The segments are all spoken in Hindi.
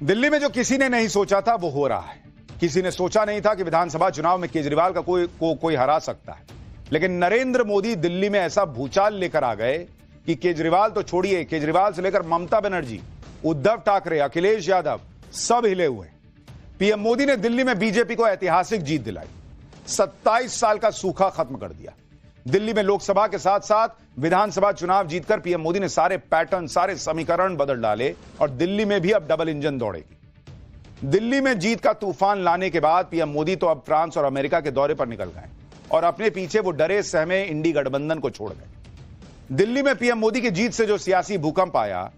दिल्ली में जो किसी ने नहीं सोचा था वो हो रहा है। किसी ने सोचा नहीं था कि विधानसभा चुनाव में केजरीवाल का कोई हरा सकता है, लेकिन नरेंद्र मोदी दिल्ली में ऐसा भूचाल लेकर आ गए कि केजरीवाल तो छोड़िए, केजरीवाल से लेकर ममता बनर्जी, उद्धव ठाकरे, अखिलेश यादव सब हिले हुए। पीएम मोदी ने दिल्ली में बीजेपी को ऐतिहासिक जीत दिलाई, 27 साल का सूखा खत्म कर दिया। दिल्ली में लोकसभा के साथ साथ विधानसभा चुनाव जीतकर पीएम मोदी ने सारे पैटर्न, सारे समीकरण बदल डाले और दिल्ली में भी अब डबल इंजन दौड़ेगी। दिल्ली में जीत का तूफान लाने के बाद पीएम मोदी तो अब फ्रांस और अमेरिका के दौरे पर निकल गए और अपने पीछे वो डरे सहमे इंडी गठबंधन को छोड़ गए। दिल्ली में पीएम मोदी की जीत से जो सियासी भूकंप आया,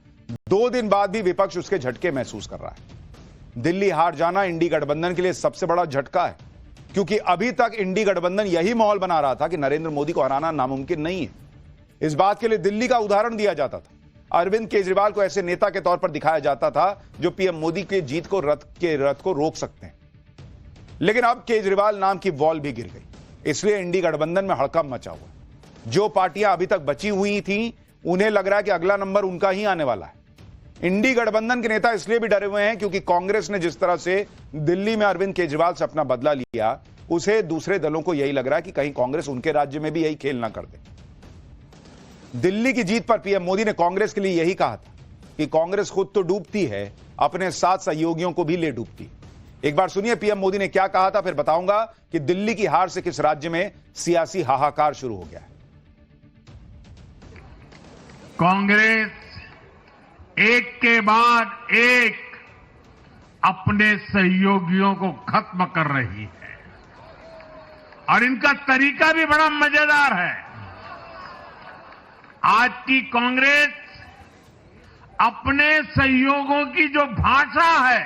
2 दिन बाद भी विपक्ष उसके झटके महसूस कर रहा है। दिल्ली हार जाना इंडी गठबंधन के लिए सबसे बड़ा झटका है, क्योंकि अभी तक इंडी गठबंधन यही माहौल बना रहा था कि नरेंद्र मोदी को हराना नामुमकिन नहीं है। इस बात के लिए दिल्ली का उदाहरण दिया जाता था। अरविंद केजरीवाल को ऐसे नेता के तौर पर दिखाया जाता था जो पीएम मोदी के जीत को रथ को रोक सकते हैं। लेकिन अब केजरीवाल नाम की वॉल भी गिर गई, इसलिए इंडी गठबंधन में हड़कंप मचा हुआ है। जो पार्टियां अभी तक बची हुई थी, उन्हें लग रहा है कि अगला नंबर उनका ही आने वाला है। इंडी गठबंधन के नेता इसलिए भी डरे हुए हैं क्योंकि कांग्रेस ने जिस तरह से दिल्ली में अरविंद केजरीवाल से अपना बदला लिया, उसे दूसरे दलों को यही लग रहा है कि कहीं कांग्रेस उनके राज्य में भी यही खेल ना कर दे। दिल्ली की जीत पर पीएम मोदी ने कांग्रेस के लिए यही कहा था कि कांग्रेस खुद तो डूबती है, अपने साथ सहयोगियों को भी ले डूबती। एक बार सुनिए पीएम मोदी ने क्या कहा था, फिर बताऊंगा कि दिल्ली की हार से किस राज्य में सियासी हाहाकार शुरू हो गया है। कांग्रेस एक के बाद एक अपने सहयोगियों को खत्म कर रही है और इनका तरीका भी बड़ा मजेदार है। आज की कांग्रेस अपने सहयोगों की जो भाषा है,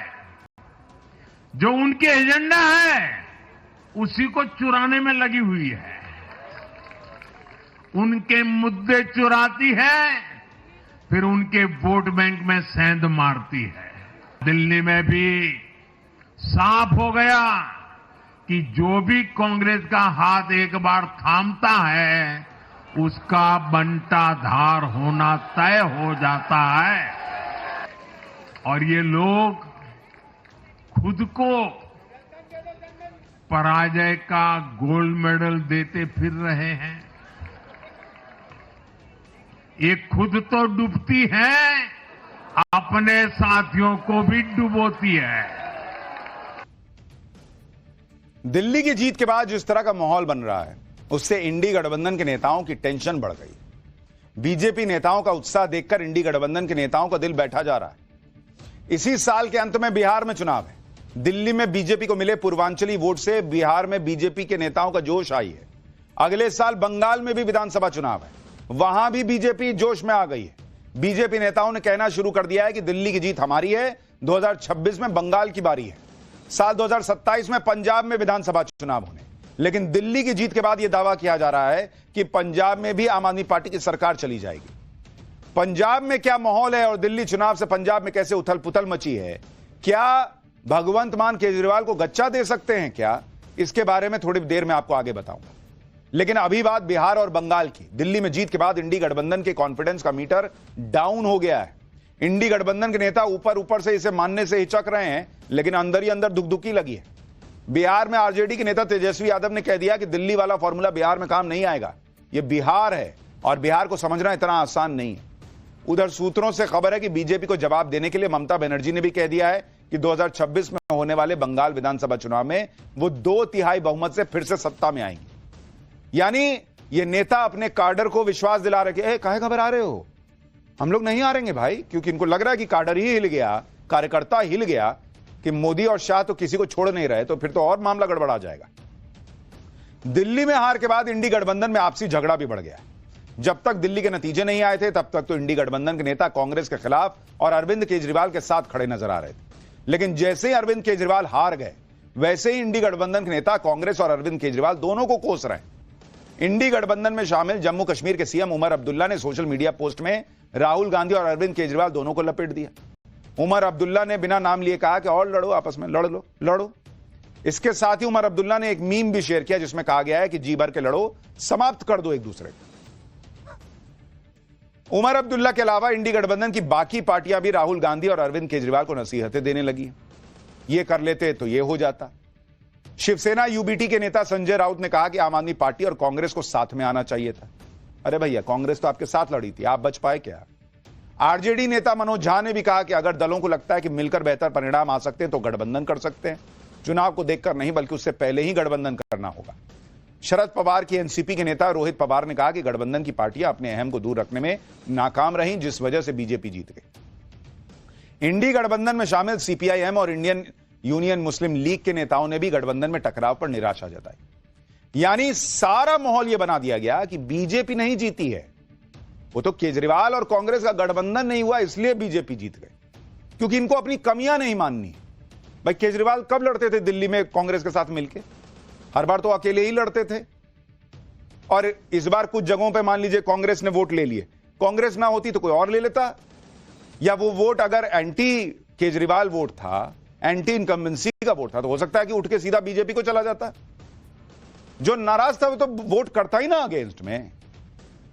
जो उनके एजेंडा है, उसी को चुराने में लगी हुई है। उनके मुद्दे चुराती है, फिर उनके वोट बैंक में सेंध मारती है। दिल्ली में भी साफ हो गया कि जो भी कांग्रेस का हाथ एक बार थामता है, उसका बंटाधार होना तय हो जाता है। और ये लोग खुद को पराजय का गोल्ड मेडल देते फिर रहे हैं। ये खुद तो डूबती है, अपने साथियों को भी डुबोती है। दिल्ली की जीत के बाद जिस तरह का माहौल बन रहा है, उससे इंडी गठबंधन के नेताओं की टेंशन बढ़ गई। बीजेपी नेताओं का उत्साह देखकर इंडी गठबंधन के नेताओं का दिल बैठा जा रहा है। इसी साल के अंत में बिहार में चुनाव है। दिल्ली में बीजेपी को मिले पूर्वांचली वोट से बिहार में बीजेपी के नेताओं का जोश आई है। अगले साल बंगाल में भी विधानसभा चुनाव है, वहां भी बीजेपी जोश में आ गई है। बीजेपी नेताओं ने कहना शुरू कर दिया है कि दिल्ली की जीत हमारी है, 2026 में बंगाल की बारी है, साल 2027 में पंजाब में विधानसभा चुनाव होने। लेकिन दिल्ली की जीत के बाद यह दावा किया जा रहा है कि पंजाब में भी आम आदमी पार्टी की सरकार चली जाएगी। पंजाब में क्या माहौल है और दिल्ली चुनाव से पंजाब में कैसे उथल पुथल मची है, क्या भगवंत मान केजरीवाल को गच्चा दे सकते हैं क्या, इसके बारे में थोड़ी देर में आपको आगे बताऊंगा। लेकिन अभी बात बिहार और बंगाल की। दिल्ली में जीत के बाद इंडी गठबंधन के कॉन्फिडेंस का मीटर डाउन हो गया है। इंडी गठबंधन के नेता ऊपर ऊपर से इसे मानने से हिचक रहे हैं, लेकिन अंदर ही अंदर दुखदुखी लगी है। बिहार में आरजेडी के नेता तेजस्वी यादव ने कह दिया कि दिल्ली वाला फॉर्मूला बिहार में काम नहीं आएगा। यह बिहार है और बिहार को समझना इतना आसान नहीं है। उधर सूत्रों से खबर है कि बीजेपी को जवाब देने के लिए ममता बनर्जी ने भी कह दिया है कि 2026 में होने वाले बंगाल विधानसभा चुनाव में वो 2/3 बहुमत से फिर से सत्ता में आएंगे। यानी ये नेता अपने कार्डर को विश्वास दिला रहे हैं, काहे घबरा रहे हो, हम लोग नहीं हारेंगे भाई, क्योंकि इनको लग रहा है कि कार्डर ही हिल गया, कार्यकर्ता हिल गया कि मोदी और शाह तो किसी को छोड़ नहीं रहे, तो फिर तो और मामला गड़बड़ा जाएगा। दिल्ली में हार के बाद इंडी गठबंधन में आपसी झगड़ा भी बढ़ गया। जब तक दिल्ली के नतीजे नहीं आए थे, तब तक तो इंडी गठबंधन के नेता कांग्रेस के खिलाफ और अरविंद केजरीवाल के साथ खड़े नजर आ रहे थे। लेकिन जैसे ही अरविंद केजरीवाल हार गए, वैसे ही इंडी गठबंधन के नेता कांग्रेस और अरविंद केजरीवाल दोनों को कोस रहे हैं। इंडी गठबंधन में शामिल जम्मू कश्मीर के सीएम उमर अब्दुल्ला ने सोशल मीडिया पोस्ट में राहुल गांधी और अरविंद केजरीवाल दोनों को लपेट दिया। उमर अब्दुल्ला ने बिना नाम लिए कहा कि और लड़ो, आपस में लड़ो। इसके साथ ही उमर अब्दुल्ला ने एक मीम भी शेयर किया जिसमें कहा गया है कि जी भर के लड़ो, समाप्त कर दो एक दूसरे को। उमर अब्दुल्ला के अलावा इंडी गठबंधन की बाकी पार्टियां भी राहुल गांधी और अरविंद केजरीवाल को नसीहतें देने लगी। ये कर लेते तो ये हो जाता। शिवसेना यूबीटी के नेता संजय राउत ने कहा कि आम आदमी पार्टी और कांग्रेस को साथ में आना चाहिए था। अरे भैया, कांग्रेस तो आपके साथ लड़ी थी, आप बच पाए क्या? आरजेडी नेता मनोज झा ने भी कहा कि अगर दलों को लगता है कि मिलकर बेहतर परिणाम आ सकते हैं तो गठबंधन कर सकते हैं। चुनाव को देखकर नहीं, बल्कि उससे पहले ही गठबंधन करना होगा। शरद पवार की एनसीपी के नेता रोहित पवार ने कहा कि गठबंधन की पार्टियां अपने अहम को दूर रखने में नाकाम रहीं, जिस वजह से बीजेपी जीत गई। इंडी गठबंधन में शामिल सीपीआईएम और इंडियन यूनियन मुस्लिम लीग के नेताओं ने भी गठबंधन में टकराव पर निराशा जताई। यानी सारा माहौल यह बना दिया गया कि बीजेपी नहीं जीती है, वो तो केजरीवाल और कांग्रेस का गठबंधन नहीं हुआ इसलिए बीजेपी जीत गए, क्योंकि इनको अपनी कमियां नहीं माननी। भाई, केजरीवाल कब लड़ते थे दिल्ली में कांग्रेस के साथ मिलकर? हर बार तो अकेले ही लड़ते थे। और इस बार कुछ जगहों पे मान लीजिए कांग्रेस ने वोट ले लिए, कांग्रेस ना होती तो कोई और ले लेता, या वो वोट अगर एंटी केजरीवाल वोट था, एंटी इनकम्बेंसी का वोट था, तो हो सकता है कि उठ के सीधा बीजेपी को चला जाता। जो नाराज था वो तो वोट करता ही ना अगेंस्ट में।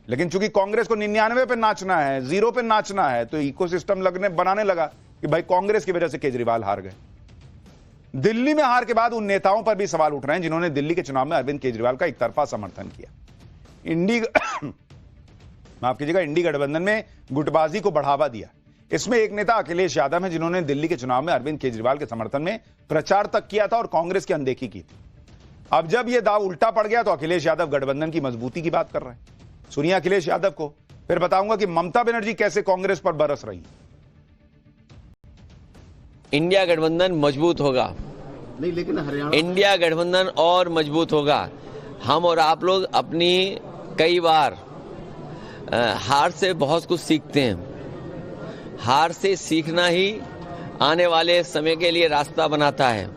लेकिन चूंकि कांग्रेस को 99 पे नाचना है, 0 पे नाचना है, तो इकोसिस्टम बनाने लगा कि भाई कांग्रेस की वजह से केजरीवाल हार गए। दिल्ली में हार के बाद उन नेताओं पर भी सवाल उठ रहे हैं जिन्होंने दिल्ली के चुनाव में अरविंद केजरीवाल का एकतरफा समर्थन किया। माफ कीजिएगा, इंडी गठबंधन में गुटबाजी को बढ़ावा दिया। इसमें एक नेता अखिलेश यादव है, जिन्होंने दिल्ली के चुनाव में अरविंद केजरीवाल के समर्थन में प्रचार तक किया था और कांग्रेस की अनदेखी की थी। अब जब यह दाव उल्टा पड़ गया तो अखिलेश यादव गठबंधन की मजबूती की बात कर रहे हैं। सुनिए अखिलेश यादव को, फिर बताऊंगा कि ममता बनर्जी कैसे कांग्रेस पर बरस रही। इंडिया गठबंधन मजबूत होगा, नहीं, लेकिन हरियाणा इंडिया गठबंधन और मजबूत होगा। हम और आप लोग अपनी कई बार हार से बहुत कुछ सीखते हैं। हार से सीखना ही आने वाले समय के लिए रास्ता बनाता है।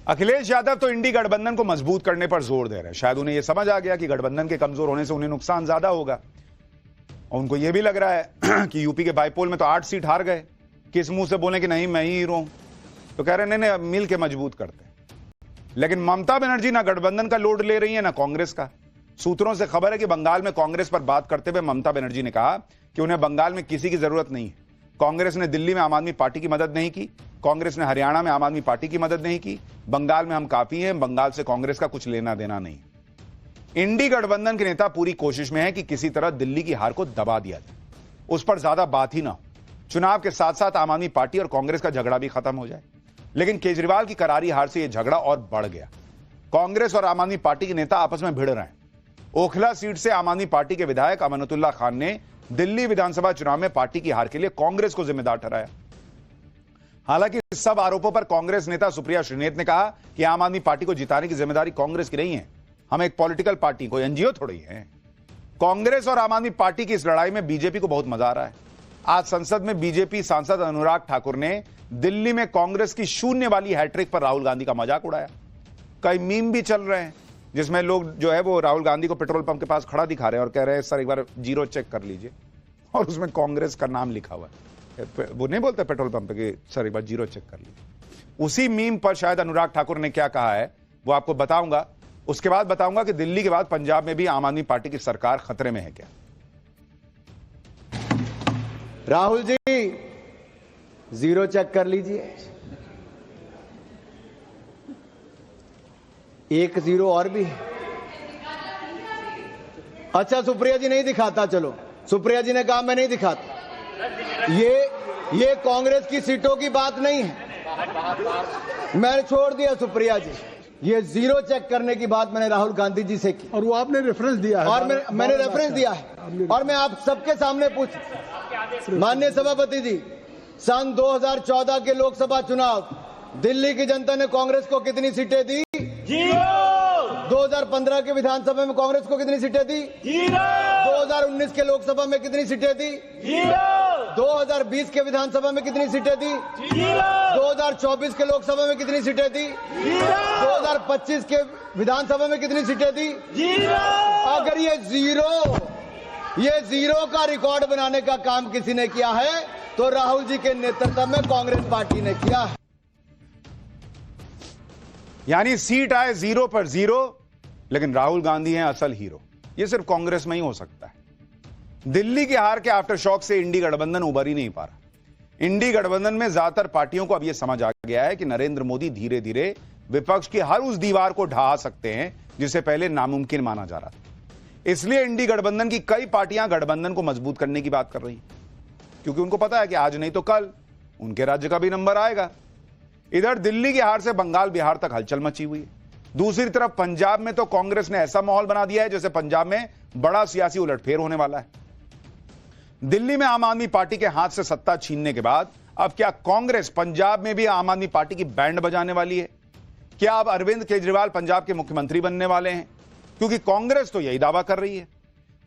अखिलेश यादव तो इंडी गठबंधन को मजबूत करने पर जोर दे रहे हैं। शायद उन्हें यह समझ आ गया कि गठबंधन के कमजोर होने से उन्हें नुकसान ज्यादा होगा, और उनको यह भी लग रहा है कि यूपी के बाईपोल में तो 8 सीट हार गए, किस मुंह से बोले कि नहीं मैं ही हीरो हूं, तो कह रहे नहीं मिल के मजबूत करते। लेकिन ममता बनर्जी ना गठबंधन का लोड ले रही है ना कांग्रेस का। सूत्रों से खबर है कि बंगाल में कांग्रेस पर बात करते हुए ममता बनर्जी ने कहा कि उन्हें बंगाल में किसी की जरूरत नहीं है। कांग्रेस ने दिल्ली में आम आदमी पार्टी की मदद नहीं की, कांग्रेस ने हरियाणा में आम आदमी पार्टी की मदद नहीं की, बंगाल में हम काफी हैं, बंगाल से कांग्रेस का कुछ लेना देना नहीं। इंडी गठबंधन के नेता पूरी कोशिश में है कि किसी तरह दिल्ली की हार को दबा दिया जाए, उस पर ज्यादा बात ही ना हो, चुनाव के साथ साथ आम आदमी पार्टी और कांग्रेस का झगड़ा भी खत्म हो जाए। लेकिन केजरीवाल की करारी हार से यह झगड़ा और बढ़ गया। कांग्रेस और आम आदमी पार्टी के नेता आपस में भिड़ रहे हैं। ओखला सीट से आम आदमी पार्टी के विधायक अमानतुल्लाह खान ने दिल्ली विधानसभा चुनाव में पार्टी की हार के लिए कांग्रेस को जिम्मेदार ठहराया। हालांकि इस सब आरोपों पर कांग्रेस नेता सुप्रिया श्रीनेत ने कहा कि आम आदमी पार्टी को जिताने की जिम्मेदारी कांग्रेस की नहीं है, हम एक पॉलिटिकल पार्टी, कोई एनजीओ थोड़ी है। कांग्रेस और आम आदमी पार्टी की इस लड़ाई में बीजेपी को बहुत मजा आ रहा है। आज संसद में बीजेपी सांसद अनुराग ठाकुर ने दिल्ली में कांग्रेस की शून्य वाली हैट्रिक पर राहुल गांधी का मजाक उड़ाया। कई मीम भी चल रहे हैं जिसमें लोग जो है वो राहुल गांधी को पेट्रोल पंप के पास खड़ा दिखा रहे हैं और कह रहे हैं सर एक बार जीरो चेक कर लीजिए, और उसमें कांग्रेस का नाम लिखा हुआ है। वो नहीं बोलते पेट्रोल पंप पे कि सर एक बार जीरो चेक कर लीजिए। उसी मीम पर शायद अनुराग ठाकुर ने क्या कहा है वो आपको बताऊंगा। उसके बाद बताऊंगा कि दिल्ली के बाद पंजाब में भी आम आदमी पार्टी की सरकार खतरे में है क्या। राहुल जी जीरो चेक कर लीजिए, 1 0 और भी। अच्छा सुप्रिया जी नहीं दिखाता, चलो सुप्रिया जी ने कहा मैं नहीं दिखाता। ये कांग्रेस की सीटों की बात नहीं है, मैंने छोड़ दिया सुप्रिया जी। ये जीरो चेक करने की बात मैंने राहुल गांधी जी से की, और वो आपने रेफरेंस दिया है, और मैंने रेफरेंस दिया है। और मैं आप सबके सामने पूछ, माननीय सभापति जी, सन 2014 के लोकसभा चुनाव दिल्ली की जनता ने कांग्रेस को कितनी सीटें दी? 2015 के विधानसभा में कांग्रेस को कितनी सीटें दी? 2019 के लोकसभा में कितनी सीटें दी? 2020 के विधानसभा में कितनी सीटें दी? 2024 के लोकसभा में कितनी सीटें दी? 2025 के विधानसभा में कितनी सीटें दी? अगर ये जीरो का रिकॉर्ड बनाने का काम किसी ने किया है तो राहुल जी के नेतृत्व में कांग्रेस पार्टी ने किया है। यानी सीट आए 0 पर 0, लेकिन राहुल गांधी हैं असल हीरो। यह सिर्फ कांग्रेस में ही हो सकता है। दिल्ली की हार के आफ्टर शॉक से इंडी गठबंधन उबर ही नहीं पा रहा। इंडी गठबंधन में ज्यादातर पार्टियों को अब यह समझ आ गया है कि नरेंद्र मोदी धीरे धीरे विपक्ष की हर उस दीवार को ढहा सकते हैं जिसे पहले नामुमकिन माना जा रहा था। इसलिए इंडी गठबंधन की कई पार्टियां गठबंधन को मजबूत करने की बात कर रही हैं, क्योंकि उनको पता है कि आज नहीं तो कल उनके राज्य का भी नंबर आएगा। इधर दिल्ली की हार से बंगाल बिहार तक हलचल मची हुई है। दूसरी तरफ पंजाब में तो कांग्रेस ने ऐसा माहौल बना दिया है जैसे पंजाब में बड़ा सियासी उलटफेर होने वाला है। दिल्ली में आम आदमी पार्टी के हाथ से सत्ता छीनने के बाद अब क्या कांग्रेस पंजाब में भी आम आदमी पार्टी की बैंड बजाने वाली है? क्या अब अरविंद केजरीवाल पंजाब के मुख्यमंत्री बनने वाले हैं? क्योंकि कांग्रेस तो यही दावा कर रही है।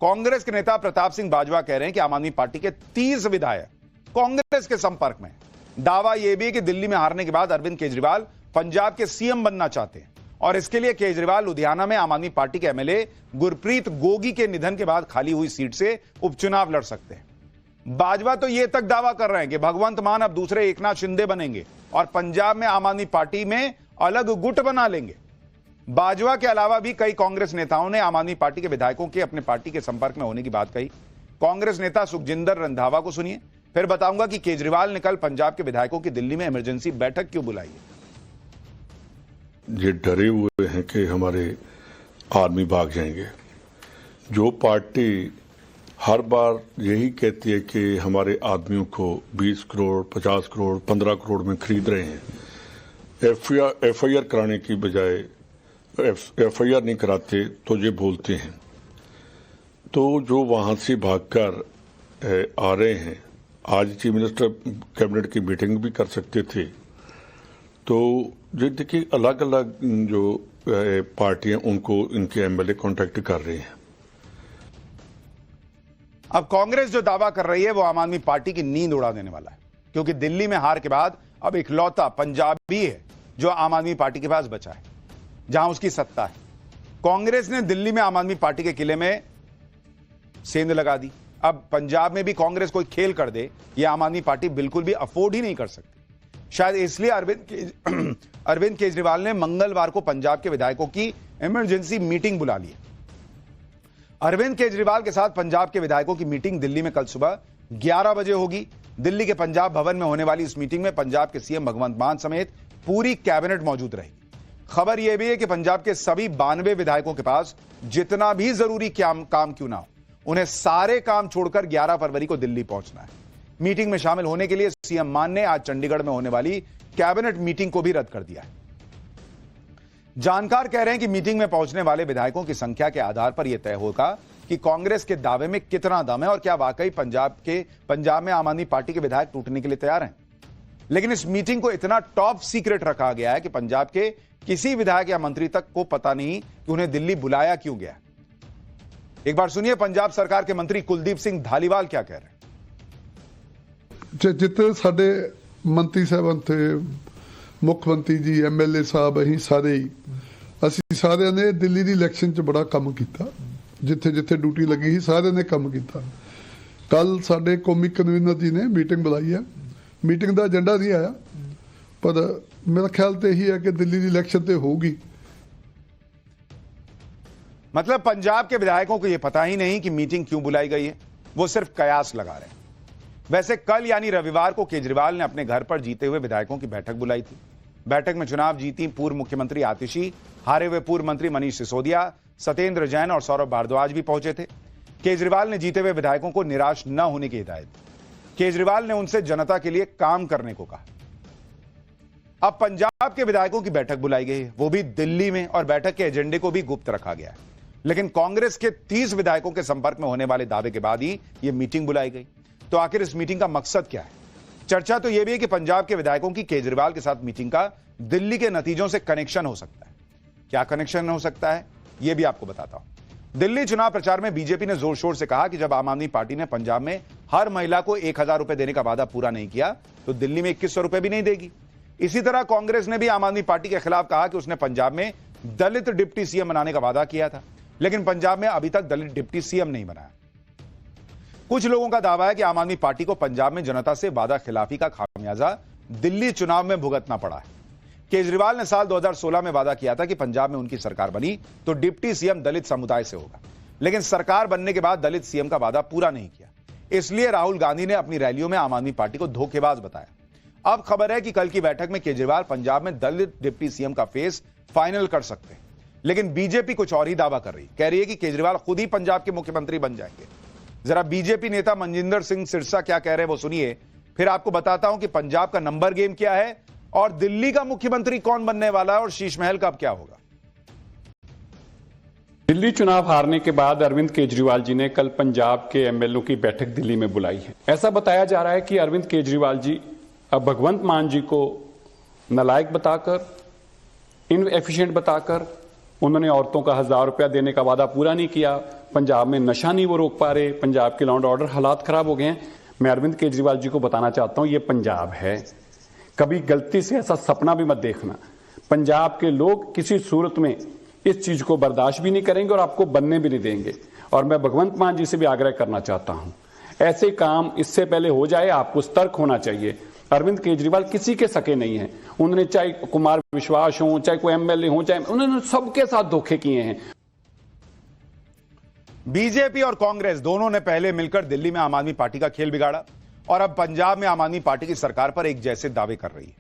कांग्रेस के नेता प्रताप सिंह बाजवा कह रहे हैं कि आम आदमी पार्टी के 30 विधायक कांग्रेस के संपर्क में। दावा यह भी है कि दिल्ली में हारने के बाद अरविंद केजरीवाल पंजाब के सीएम बनना चाहते हैं और इसके लिए केजरीवाल लुधियाना में आम आदमी पार्टी के एमएलए गुरप्रीत गोगी के निधन के बाद खाली हुई सीट से उपचुनाव लड़ सकते हैं। बाजवा तो यह तक दावा कर रहे हैं कि भगवंत मान अब दूसरे एकनाथ शिंदे बनेंगे और पंजाब में आम आदमी पार्टी में अलग गुट बना लेंगे। बाजवा के अलावा भी कई कांग्रेस नेताओं ने आम आदमी पार्टी के विधायकों के अपने पार्टी के संपर्क में होने की बात कही। कांग्रेस नेता सुखजिंदर रंधावा को सुनिए, फिर बताऊंगा कि केजरीवाल ने कल पंजाब के विधायकों की दिल्ली में इमरजेंसी बैठक क्यों बुलाई है। ये डरे हुए हैं कि हमारे आदमी भाग जाएंगे। जो पार्टी हर बार यही कहती है कि हमारे आदमियों को 20 करोड़ 50 करोड़ 15 करोड़ में खरीद रहे हैं, एफआईआर कराने की बजाय एफआईआर नहीं कराते तो ये बोलते हैं। तो जो वहां से भागकर आ रहे हैं, आज चीफ मिनिस्टर कैबिनेट की मीटिंग भी कर सकते थे। तो ये देखिए अलग अलग जो पार्टियां उनको इनके एमएलए कांटेक्ट कर रहे हैं। अब कांग्रेस जो दावा कर रही है वो आम आदमी पार्टी की नींद उड़ा देने वाला है, क्योंकि दिल्ली में हार के बाद अब इकलौता पंजाबी है जो आम आदमी पार्टी के पास बचा है, जहां उसकी सत्ता है। कांग्रेस ने दिल्ली में आम आदमी पार्टी के किले में सेंध लगा दी। अब पंजाब में भी कांग्रेस कोई खेल कर दे, यह आम आदमी पार्टी बिल्कुल भी अफोर्ड ही नहीं कर सकती। शायद इसलिए अरविंद केजरीवाल ने मंगलवार को पंजाब के विधायकों की इमरजेंसी मीटिंग बुला ली है। अरविंद केजरीवाल के साथ पंजाब के विधायकों की मीटिंग दिल्ली में कल सुबह 11 बजे होगी। दिल्ली के पंजाब भवन में होने वाली इस मीटिंग में पंजाब के सीएम भगवंत मान समेत पूरी कैबिनेट मौजूद रहेगी। खबर यह भी है कि पंजाब के सभी 92 विधायकों के पास जितना भी जरूरी काम क्यों ना हो, उन्हें सारे काम छोड़कर 11 फरवरी को दिल्ली पहुंचना है। मीटिंग में शामिल होने के लिए सीएम मान ने आज चंडीगढ़ में होने वाली कैबिनेट मीटिंग को भी रद्द कर दिया है। जानकार कह रहे हैं कि मीटिंग में पहुंचने वाले विधायकों की संख्या के आधार पर यह तय होगा कि कांग्रेस के दावे में कितना दम है और क्या वाकई पंजाब में आम आदमी पार्टी के विधायक टूटने के लिए तैयार हैं। लेकिन इस मीटिंग को इतना टॉप सीक्रेट रखा गया है कि पंजाब के किसी विधायक या मंत्री तक को पता नहीं कि उन्हें दिल्ली बुलाया क्यों गया। एक बार सुनिए पंजाब सरकार के मंत्री कुलदीप सिंह धालीवाल क्या कह रहे हैं। जितने साडे मंत्री साहब थे, मुख्यमंत्री जी, एमएलए साहब, अं सारे असी सारे ने दिल्ली की इलैक्शन च बड़ा काम किया। जिथे जिथे ड्यूटी लगी ही सारे ने काम किया। कल साडे कौमी कन्वीनर जी ने मीटिंग बुलाई है। मीटिंग का एजेंडा नहीं आया, पर मेरा ख्याल तो यही है कि दिल्ली की इलैक्शन तो होगी। मतलब पंजाब के विधायकों को यह पता ही नहीं कि मीटिंग क्यों बुलाई गई है, वो सिर्फ कयास लगा रहे हैं। वैसे कल यानी रविवार को केजरीवाल ने अपने घर पर जीते हुए विधायकों की बैठक बुलाई थी। बैठक में चुनाव जीती पूर्व मुख्यमंत्री आतिशी, हारे हुए पूर्व मंत्री मनीष सिसोदिया, सत्येंद्र जैन और सौरभ भारद्वाज भी पहुंचे थे। केजरीवाल ने जीते हुए विधायकों को निराश न होने की हिदायत दी। केजरीवाल ने उनसे जनता के लिए काम करने को कहा। अब पंजाब के विधायकों की बैठक बुलाई गई है, वो भी दिल्ली में, और बैठक के एजेंडे को भी गुप्त रखा गया है। लेकिन कांग्रेस के 30 विधायकों के संपर्क में होने वाले दावे के बाद ही यह मीटिंग बुलाई गई। तो आखिर इस मीटिंग का मकसद क्या है? चर्चा तो यह भी है कि पंजाब के विधायकों की केजरीवाल के साथ मीटिंग का दिल्ली के नतीजों से कनेक्शन हो सकता है। क्या कनेक्शन हो सकता है यह भी आपको बताता हूं। दिल्ली चुनाव प्रचार में बीजेपी ने जोर शोर से कहा कि जब आम आदमी पार्टी ने पंजाब में हर महिला को 1000 रुपए देने का वादा पूरा नहीं किया तो दिल्ली में 2100 रुपए भी नहीं देगी। इसी तरह कांग्रेस ने भी आम आदमी पार्टी के खिलाफ कहा कि उसने पंजाब में दलित डिप्टी सीएम बनाने का वादा किया था, लेकिन पंजाब में अभी तक दलित डिप्टी सीएम नहीं बनाया। कुछ लोगों का दावा है कि आम आदमी पार्टी को पंजाब में जनता से वादा खिलाफी का खामियाजा दिल्ली चुनाव में भुगतना पड़ा है। केजरीवाल ने साल 2016 में वादा किया था कि पंजाब में उनकी सरकार बनी तो डिप्टी सीएम दलित समुदाय से होगा। लेकिन सरकार बनने के बाद दलित सीएम का वादा पूरा नहीं किया। इसलिए राहुल गांधी ने अपनी रैलियों में आम आदमी पार्टी को धोखेबाज बताया। अब खबर है कि कल की बैठक में केजरीवाल पंजाब में दलित डिप्टी सीएम का फेस फाइनल कर सकते हैं, लेकिन बीजेपी कुछ और ही दावा कर रही, कह रही है कि केजरीवाल खुद ही पंजाब के मुख्यमंत्री बन जाएंगे। जरा बीजेपी नेता मनजिंदर सिंह सिरसा क्या कह रहे हैं वो सुनिए, फिर आपको बताता हूं कि पंजाब का नंबर गेम क्या है और दिल्ली का मुख्यमंत्री कौन बनने वाला है और शीश महल का अब क्या होगा। दिल्ली चुनाव हारने के बाद अरविंद केजरीवाल जी ने कल पंजाब के एमएलओ की बैठक दिल्ली में बुलाई है। ऐसा बताया जा रहा है कि अरविंद केजरीवाल जी अब भगवंत मान जी को नालायक बताकर, इनएफिशिएंट बताकर, उन्होंने औरतों का 1000 रुपया देने का वादा पूरा नहीं किया, पंजाब में नशा नहीं वो रोक पा रहे, पंजाब के लॉ एंड ऑर्डर हालात खराब हो गए हैं। मैं अरविंद केजरीवाल जी को बताना चाहता हूं, ये पंजाब है, कभी गलती से ऐसा सपना भी मत देखना। पंजाब के लोग किसी सूरत में इस चीज को बर्दाश्त भी नहीं करेंगे और आपको बनने भी नहीं देंगे। और मैं भगवंत मान जी से भी आग्रह करना चाहता हूं, ऐसे काम इससे पहले हो जाए, आपको सतर्क होना चाहिए। अरविंद केजरीवाल किसी के सके नहीं हैं, उन्होंने चाहे कुमार विश्वास हो, चाहे कोई एमएलए हो, चाहे उन्होंने सबके साथ धोखे किए हैं। बीजेपी और कांग्रेस दोनों ने पहले मिलकर दिल्ली में आम आदमी पार्टी का खेल बिगाड़ा और अब पंजाब में आम आदमी पार्टी की सरकार पर एक जैसे दावे कर रही है।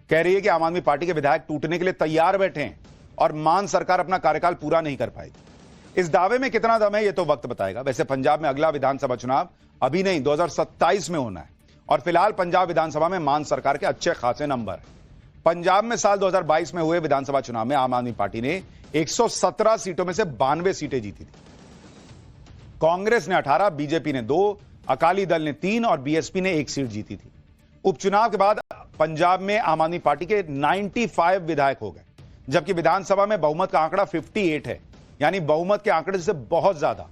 कह रही है कि आम आदमी पार्टी के विधायक टूटने के लिए तैयार बैठे हैं और मान सरकार अपना कार्यकाल पूरा नहीं कर पाएगी। इस दावे में कितना दम है ये तो वक्त बताएगा। वैसे पंजाब में अगला विधानसभा चुनाव अभी नहीं 2027 में होना है और फिलहाल पंजाब विधानसभा में मान सरकार के अच्छे खासे नंबर है। पंजाब में साल 2022 में हुए विधानसभा चुनाव में आम आदमी पार्टी ने 117 सीटों में से 92 सीटें जीती थी। कांग्रेस ने 18, बीजेपी ने 2, अकाली दल ने 3 और बीएसपी ने 1 सीट जीती थी। उपचुनाव के बाद पंजाब में आम आदमी पार्टी के 95 विधायक हो गए, जबकि विधानसभा में बहुमत का आंकड़ा 58 है, यानी बहुमत के आंकड़े से बहुत ज्यादा।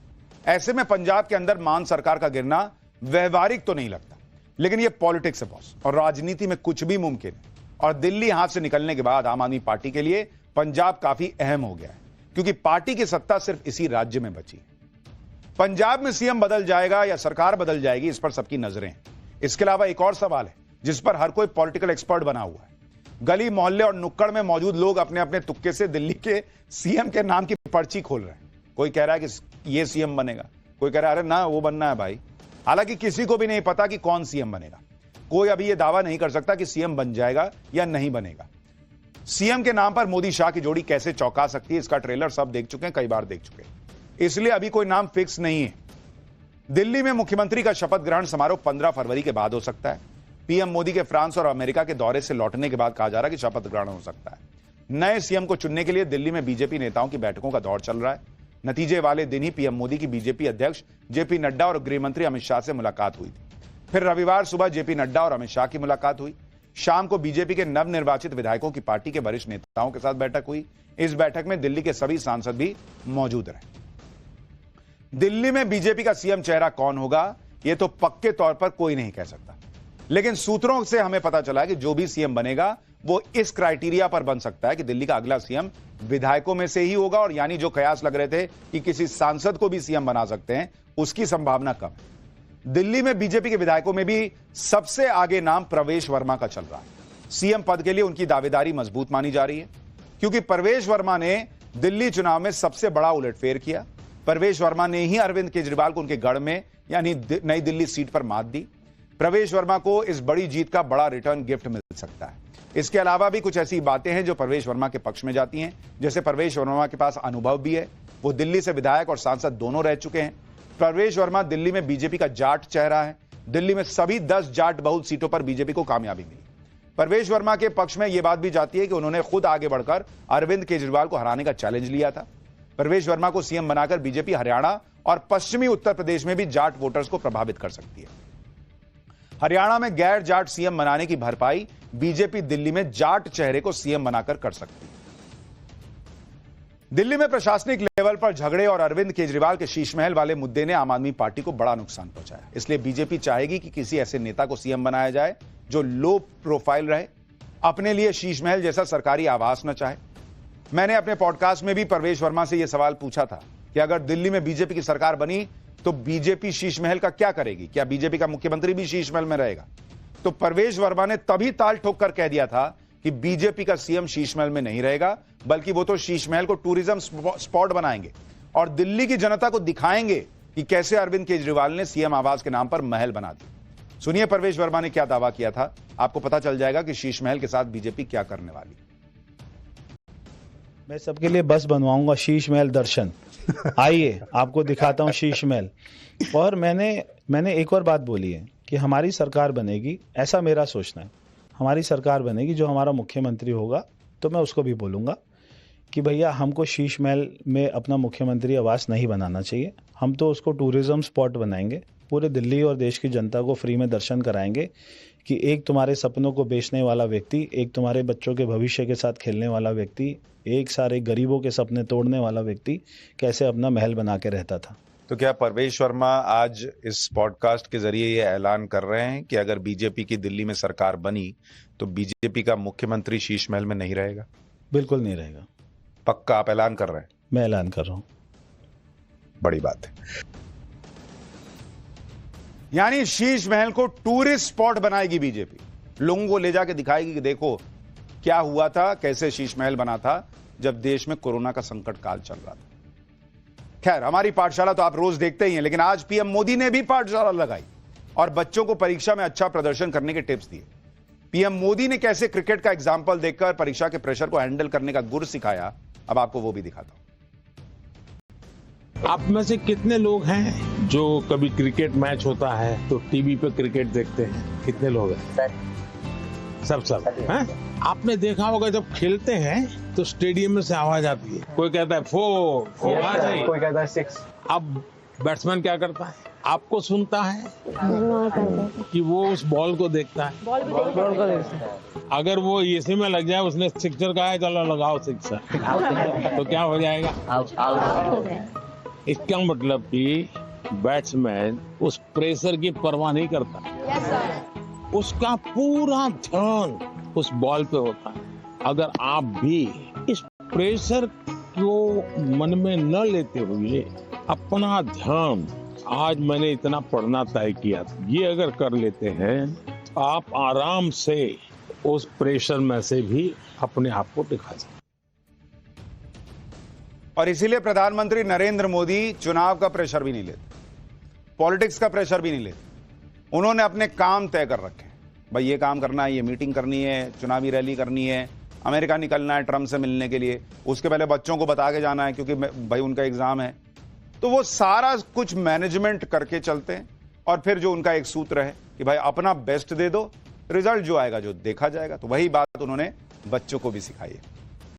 ऐसे में पंजाब के अंदर मान सरकार का गिरना व्यवहारिक तो नहीं लगता, लेकिन यह पॉलिटिक्स है बॉस, और राजनीति में कुछ भी मुमकिन है। और दिल्ली हाथ से निकलने के बाद आम आदमी पार्टी के लिए पंजाब काफी अहम हो गया है, क्योंकि पार्टी की सत्ता सिर्फ इसी राज्य में बची है। पंजाब में सीएम बदल जाएगा या सरकार बदल जाएगी, इस पर सबकी नजरें हैं। इसके अलावा एक और सवाल है जिस पर हर कोई पॉलिटिकल एक्सपर्ट बना हुआ है। गली मोहल्ले और नुक्कड़ में मौजूद लोग अपने अपने तुक्के से दिल्ली के सीएम के नाम की पर्ची खोल रहे हैं। कोई कह रहा है कि ये सीएम बनेगा, कोई कह रहा है अरे ना वो बनना है भाई। हालांकि किसी को भी नहीं पता कि कौन सीएम बनेगा। कोई अभी यह दावा नहीं कर सकता कि सीएम बन जाएगा या नहीं बनेगा। सीएम के नाम पर मोदी शाह की जोड़ी कैसे चौंका सकती है, इसका ट्रेलर सब देख चुके हैं, कई बार देख चुके हैं, इसलिए अभी कोई नाम फिक्स नहीं है। दिल्ली में मुख्यमंत्री का शपथ ग्रहण समारोह 15 फरवरी के बाद हो सकता है। पीएम मोदी के फ्रांस और अमेरिका के दौरे से लौटने के बाद कहा जा रहा है कि शपथ ग्रहण हो सकता है। नए सीएम को चुनने के लिए दिल्ली में बीजेपी नेताओं की बैठकों का दौर चल रहा है। नतीजे वाले दिन ही पीएम मोदी की बीजेपी अध्यक्ष जेपी नड्डा और गृह मंत्री अमित शाह से मुलाकात हुई थी। फिर रविवार सुबह जेपी नड्डा और अमित शाह की मुलाकात हुई। शाम को बीजेपी के नवनिर्वाचित विधायकों की पार्टी के वरिष्ठ नेताओं के साथ बैठक हुई। इस बैठक में दिल्ली के सभी सांसद भी मौजूद रहे। दिल्ली में बीजेपी का सीएम चेहरा कौन होगा, यह तो पक्के तौर पर कोई नहीं कह सकता, लेकिन सूत्रों से हमें पता चला कि जो भी सीएम बनेगा वो इस क्राइटेरिया पर बन सकता है कि दिल्ली का अगला सीएम विधायकों में से ही होगा, और यानी जो कयास लग रहे थे कि किसी सांसद को भी सीएम बना सकते हैं, उसकी संभावना कम है। दिल्ली में बीजेपी के विधायकों में भी सबसे आगे नाम प्रवेश वर्मा का चल रहा है। सीएम पद के लिए उनकी दावेदारी मजबूत मानी जा रही है, क्योंकि प्रवेश वर्मा ने दिल्ली चुनाव में सबसे बड़ा उलटफेर किया। प्रवेश वर्मा ने ही अरविंद केजरीवाल को उनके गढ़ में यानी नई दिल्ली सीट पर मात दी। प्रवेश वर्मा को इस बड़ी जीत का बड़ा रिटर्न गिफ्ट मिल सकता है। इसके अलावा भी कुछ ऐसी बातें हैं जो प्रवेश वर्मा के पक्ष में जाती हैं, जैसे प्रवेश वर्मा के पास अनुभव भी है, वो दिल्ली से विधायक और सांसद दोनों रह चुके हैं। प्रवेश वर्मा दिल्ली में बीजेपी का जाट चेहरा है। दिल्ली में सभी 10 जाट बहुल सीटों पर बीजेपी को कामयाबी मिली। प्रवेश वर्मा के पक्ष में यह बात भी जाती है कि उन्होंने खुद आगे बढ़कर अरविंद केजरीवाल को हराने का चैलेंज लिया था। प्रवेश वर्मा को सीएम बनाकर बीजेपी हरियाणा और पश्चिमी उत्तर प्रदेश में भी जाट वोटर्स को प्रभावित कर सकती है। हरियाणा में गैर जाट सीएम बनाने की भरपाई बीजेपी दिल्ली में जाट चेहरे को सीएम बनाकर कर सकती है। दिल्ली में प्रशासनिक लेवल पर झगड़े और अरविंद केजरीवाल के शीश महल वाले मुद्दे ने आम आदमी पार्टी को बड़ा नुकसान पहुंचाया। इसलिए बीजेपी चाहेगी कि किसी ऐसे नेता को सीएम बनाया जाए जो लो प्रोफाइल रहे, अपने लिए शीश महल जैसा सरकारी आवास न चाहे। मैंने अपने पॉडकास्ट में भी प्रवेश वर्मा से यह सवाल पूछा था कि अगर दिल्ली में बीजेपी की सरकार बनी तो बीजेपी शीश महल का क्या करेगी, क्या बीजेपी का मुख्यमंत्री भी शीश महल में रहेगा? तो प्रवेश वर्मा ने तभी ताल ठोक कर कह दिया था कि बीजेपी का सीएम शीश महल में नहीं रहेगा, बल्कि वो तो शीश महल को टूरिज्म स्पॉट बनाएंगे और दिल्ली की जनता को दिखाएंगे कि कैसे अरविंद केजरीवाल ने सीएम आवास के नाम पर महल बना दी। सुनिए परवेश वर्मा ने क्या दावा किया था, आपको पता चल जाएगा कि शीश महल के साथ बीजेपी क्या करने वाली। मैं सबके लिए बस बनवाऊंगा, शीश महल दर्शन। आइए आपको दिखाता हूं शीश महल। और मैंने एक और बात बोली है कि हमारी सरकार बनेगी, ऐसा मेरा सोचना है, हमारी सरकार बनेगी, जो हमारा मुख्यमंत्री होगा तो मैं उसको भी बोलूंगा कि भैया हमको शीश महल में अपना मुख्यमंत्री आवास नहीं बनाना चाहिए, हम तो उसको टूरिज्म स्पॉट बनाएंगे, पूरे दिल्ली और देश की जनता को फ्री में दर्शन कराएंगे कि एक तुम्हारे सपनों को बेचने वाला व्यक्ति, एक तुम्हारे बच्चों के भविष्य के साथ खेलने वाला व्यक्ति, एक सारे गरीबों के सपने तोड़ने वाला व्यक्ति कैसे अपना महल बना के रहता था। तो क्या परवेश वर्मा आज इस पॉडकास्ट के जरिए ये ऐलान कर रहे हैं कि अगर बीजेपी की दिल्ली में सरकार बनी तो बीजेपी का मुख्यमंत्री शीश महल में नहीं रहेगा? बिल्कुल नहीं रहेगा। पक्का आप ऐलान कर रहे हैं? मैं ऐलान कर रहा हूं। बड़ी बात है। यानी शीश महल को टूरिस्ट स्पॉट बनाएगी बीजेपी, लोगों को ले जाके दिखाएगी कि देखो क्या हुआ था, कैसे शीश महल बना था जब देश में कोरोना का संकट काल चल रहा था। खैर, हमारी पाठशाला तो आप रोज देखते ही हैं, लेकिन आज पीएम मोदी ने भी पाठशाला लगाई और बच्चों को परीक्षा में अच्छा प्रदर्शन करने के टिप्स दिए। पीएम मोदी ने कैसे क्रिकेट का एग्जाम्पल देकर परीक्षा के प्रेशर को हैंडल करने का गुर सिखाया, अब आपको वो भी दिखाता हूं। आप में से कितने लोग हैं जो कभी क्रिकेट मैच होता है तो टीवी पे क्रिकेट देखते हैं? कितने लोग हैं? सब हैं? आपने देखा होगा जब खेलते हैं तो स्टेडियम में से आवाज आती है, कोई कहता है 4, कोई कहता है 6। अब बैट्समैन क्या करता है? आपको सुनता है कि वो उस बॉल को देखता है? बॉल को देखता है। अगर वो इसी में लग जाए, उसने सिक्सर कहा है, चलो लगाओ सिक्सर, तो क्या हो जाएगा? इसका मतलब कि बैट्समैन उस प्रेशर की परवाह नहीं करता, उसका पूरा ध्यान उस बॉल पे होता है। अगर आप भी इस प्रेशर को मन में न लेते हुए अपना ध्यान, आज मैंने इतना पढ़ना तय किया, ये अगर कर लेते हैं तो आप आराम से उस प्रेशर में से भी अपने आप को दिखा सकते। और इसीलिए प्रधानमंत्री नरेंद्र मोदी चुनाव का प्रेशर भी नहीं लेते, पॉलिटिक्स का प्रेशर भी नहीं लेते। उन्होंने अपने काम तय कर रखे हैं, भाई ये काम करना है, ये मीटिंग करनी है, चुनावी रैली करनी है, अमेरिका निकलना है ट्रंप से मिलने के लिए, उसके पहले बच्चों को बता के जाना है क्योंकि भाई उनका एग्जाम है। तो वो सारा कुछ मैनेजमेंट करके चलते हैं और फिर जो उनका एक सूत्र है कि भाई अपना बेस्ट दे दो, रिजल्ट जो आएगा जो देखा जाएगा। तो वही बात उन्होंने बच्चों को भी सिखाई है।